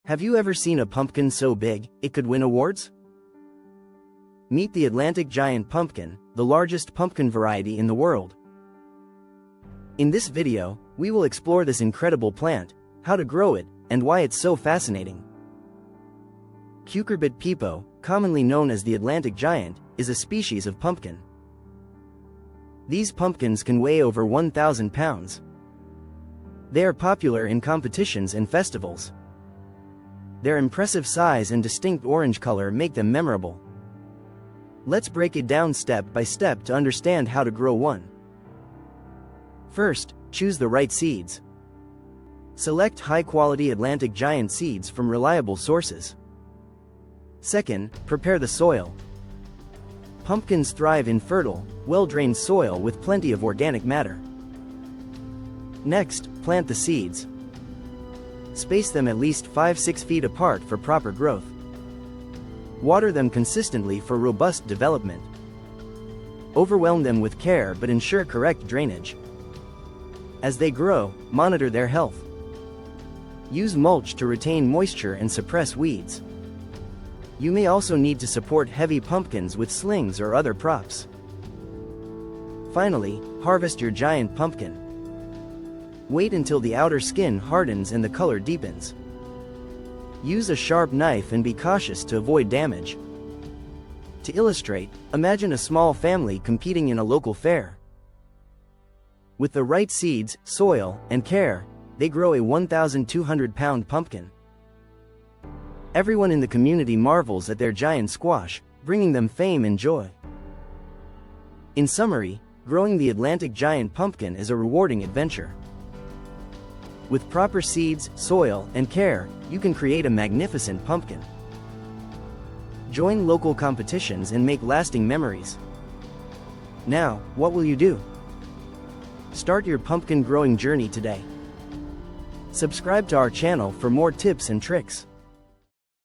Have you ever seen a pumpkin so big, it could win awards? Meet the Atlantic giant pumpkin, the largest pumpkin variety in the world. In this video, we will explore this incredible plant, how to grow it, and why it's so fascinating. Cucurbit Pepo, commonly known as the Atlantic giant, is a species of pumpkin. These pumpkins can weigh over 1,000 pounds. They are popular in competitions and festivals. Their impressive size and distinct orange color make them memorable. Let's break it down step by step to understand how to grow one. First, choose the right seeds. Select high-quality Atlantic giant seeds from reliable sources. Second, prepare the soil. Pumpkins thrive in fertile, well-drained soil with plenty of organic matter. Next, plant the seeds. Space them at least 5-6 feet apart for proper growth. Water them consistently for robust development. Overwhelm them with care but ensure correct drainage. As they grow, monitor their health. Use mulch to retain moisture and suppress weeds. You may also need to support heavy pumpkins with slings or other props. Finally, harvest your giant pumpkin. Wait until the outer skin hardens and the color deepens. Use a sharp knife and be cautious to avoid damage. To illustrate, imagine a small family competing in a local fair. With the right seeds, soil, and care, they grow a 1,200-pound pumpkin. Everyone in the community marvels at their giant squash, bringing them fame and joy. In summary, growing the Atlantic giant pumpkin is a rewarding adventure. With proper seeds, soil, and care, you can create a magnificent pumpkin. Join local competitions and make lasting memories. Now, what will you do? Start your pumpkin growing journey today. Subscribe to our channel for more tips and tricks.